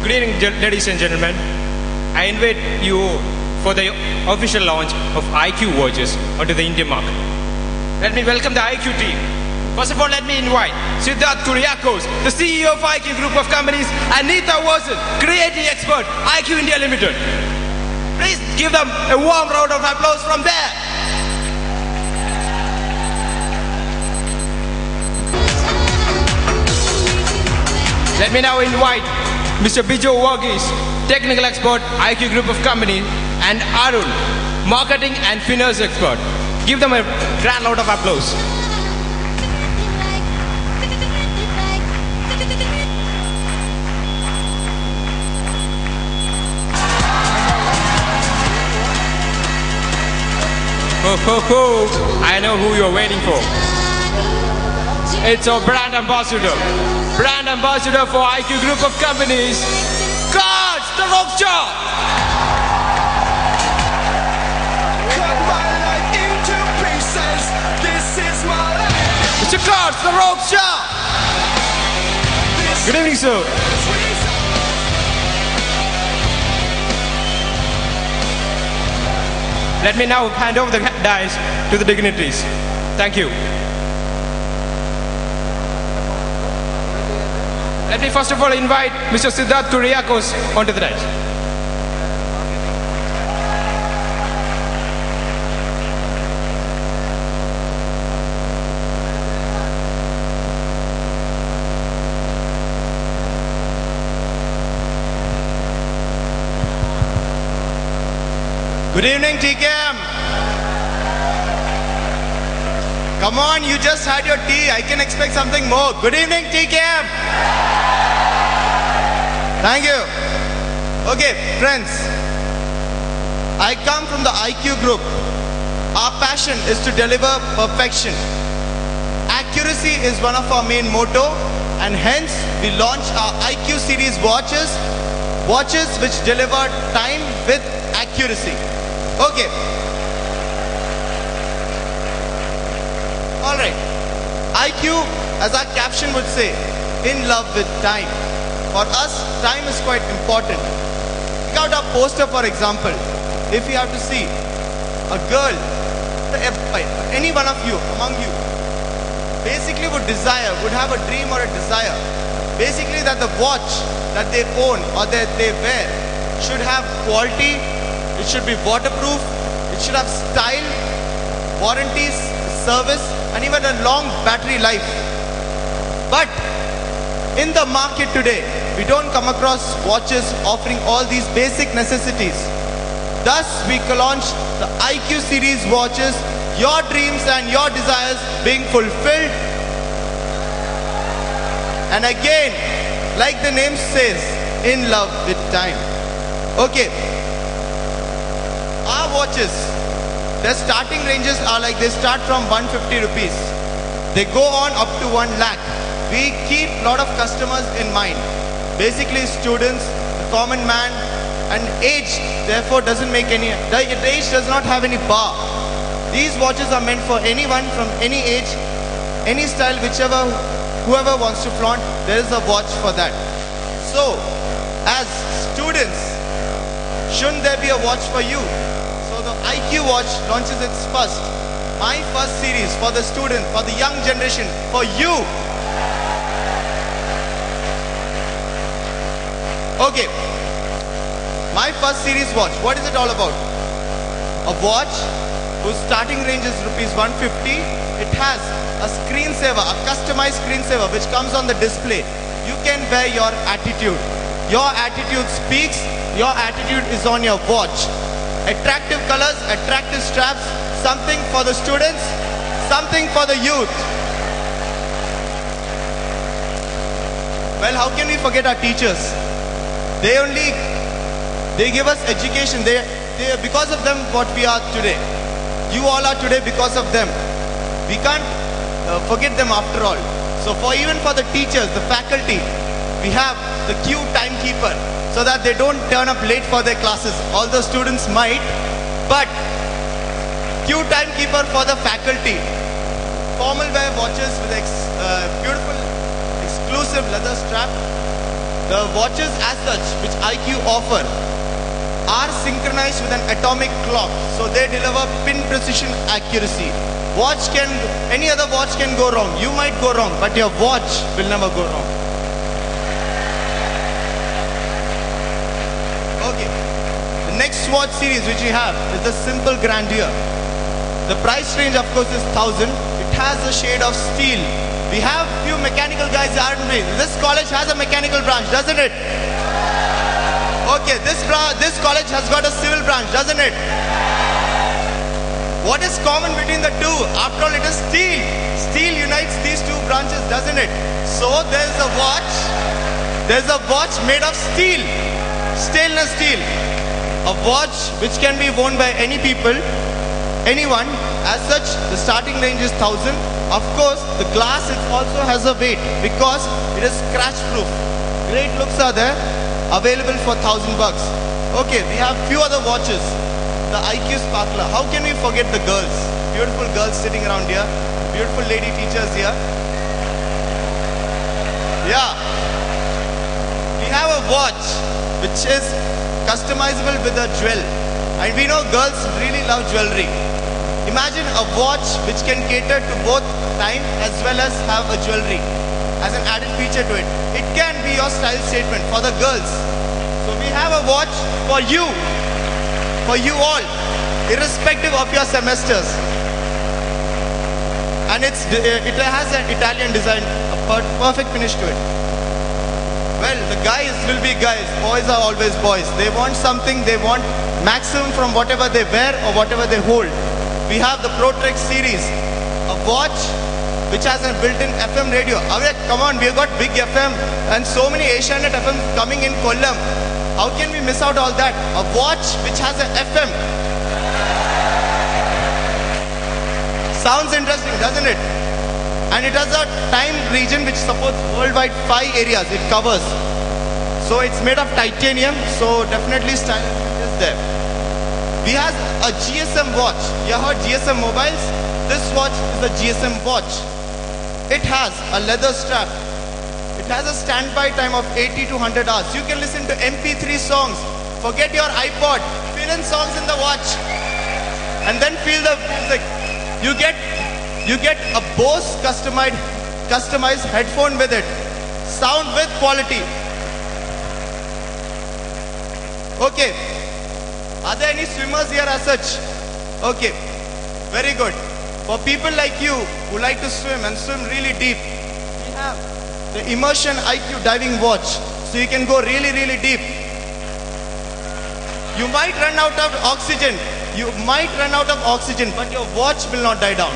Good evening, ladies and gentlemen. I invite you for the official launch of IQ watches onto the Indian market. Let me welcome the IQ team. First of all, let me invite Siddharth Kuriakose, the CEO of IQ Group of Companies, and Neeta Watson, creative expert, IQ India Limited. Please give them a warm round of applause from there. Let me now invite Mr. Bijo Varghese, technical expert, IQ Group of Companies, and Arun, marketing and finance expert. Give them a grand round of applause. Ho, ho, ho. I know who you're waiting for. It's our brand ambassador for IQ Group of Companies, Cards, the Rockstar. Mr. Cards, the Rockstar. Good evening, sir. Let me now hand over the dice to the dignitaries. Thank you. Let me first of all invite Mr. Siddharth Kuriakose onto the dice. Good evening, TKM. Come on, you just had your tea. I can expect something more. Good evening, TKM. Thank you. Okay, friends. I come from the IQ Group. Our passion is to deliver perfection. Accuracy is one of our main motto, and hence we launch our IQ series watches. Watches which deliver time with accuracy. Okay. Alright. IQ, as our caption would say, in love with time. For us, time is quite important. Take out our poster, for example. If you have to see a girl, any one of you, among you, basically would have a dream or a desire. Basically that the watch that they own or that they wear should have quality. It should be waterproof, it should have style, warranties, service, and even a long battery life. But in the market today, we don't come across watches offering all these basic necessities. Thus, we launched the IQ series watches, your dreams and your desires being fulfilled. And again, like the name says, in love with time. Okay. Our watches, their starting ranges are like they start from 150 rupees. They go on up to 1 lakh. We keep a lot of customers in mind. Basically students, the common man, and age therefore doesn't make any, the age does not have any bar. These watches are meant for anyone from any age, any style, whoever wants to flaunt, there is a watch for that. So, as students, shouldn't there be a watch for you? The IQ watch launches its first, my first series for the student, for the young generation, for you. Okay, my first series watch, what is it all about? A watch whose starting range is rupees 150. It has a screensaver, a customized screensaver which comes on the display. You can wear your attitude. Your attitude speaks, your attitude is on your watch. Attractive colors, attractive straps, something for the students, something for the youth. Well, how can we forget our teachers? They give us education. Because of them what we are today. You all are today because of them. We can't forget them after all. So even for the teachers, the faculty, we have the queue timekeeper, so that they don't turn up late for their classes. All the students might, but queue timekeeper for the faculty. Formal wear watches with beautiful exclusive leather strap. the watches as such which IQ offer are synchronized with an atomic clock. So they deliver pin precision accuracy. Any other watch can go wrong. You might go wrong, but your watch will never go wrong. Okay. The next watch series which we have is the Simple Grandeur. The price range of course is 1,000. It has a shade of steel. We have few mechanical guys, aren't we? This college has a mechanical branch, doesn't it? Okay, this college has got a civil branch, doesn't it? What is common between the two? After all, it is steel. Steel unites these two branches, doesn't it? So there's a watch made of steel. Stainless steel. A watch which can be worn by anyone. As such, the starting range is 1,000. Of course, the glass it also has a weight because it is scratch proof. Great looks are there, available for $1,000. Okay, we have few other watches. The IQ Sparkler. How can we forget the girls? Beautiful girls sitting around here. Beautiful lady teachers here. Yeah. We have a watch which is customizable with a jewel. And we know girls really love jewelry. Imagine a watch which can cater to both time as well as have a jewelry as an added feature to it. It can be your style statement for the girls. So we have a watch for you all, irrespective of your semesters. And it has an Italian design, a perfect finish to it. Well, the guys will be guys, boys are always boys. They want something, they want maximum from whatever they wear or whatever they hold. We have the ProTrek series, a watch which has a built-in FM radio. Come on, we've got big FM and so many Asianet FM coming in Kollam. How can we miss out all that? A watch which has an FM. Sounds interesting, doesn't it? And it has a time region which supports worldwide 5 areas it covers. So it's made of titanium, so definitely style is there. We have a GSM watch. You heard GSM mobiles? This watch is a GSM watch. It has a leather strap. It has a standby time of 80 to 100 hours. You can listen to MP3 songs. Forget your iPod. Fill in songs in the watch. And then feel the music. You get a Bose customized headphone with it. Sound with quality. Okay. Are there any swimmers here as such? Okay. Very good. For people like you who like to swim and swim really deep, we have the Immersion IQ diving watch. So you can go really, really deep. You might run out of oxygen. But your watch will not die down.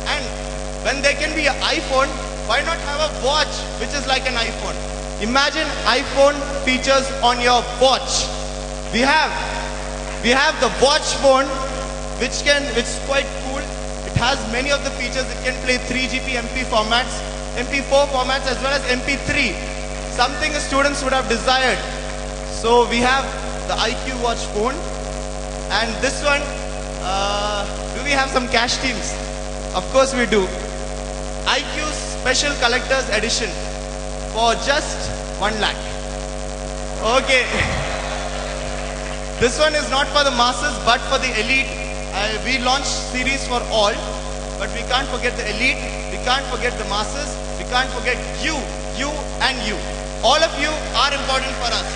And when there can be an iPhone, why not have a watch which is like an iPhone? Imagine iPhone features on your watch. We have the watch phone, which is quite cool. It has many of the features. It can play 3GP MP formats, MP4 formats as well as MP3. Something the students would have desired. So we have the IQ watch phone, and this one. Do we have some cash teams? Of course we do. IQ Special Collector's Edition. For just 1 lakh. Okay. This one is not for the masses but for the elite. We launched series for all, but we can't forget the elite, we can't forget the masses, we can't forget you and you. All of you are important for us.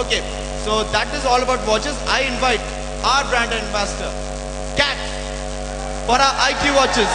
Okay, so that is all about watches. I invite our brand ambassador, Cat, for our IQ watches.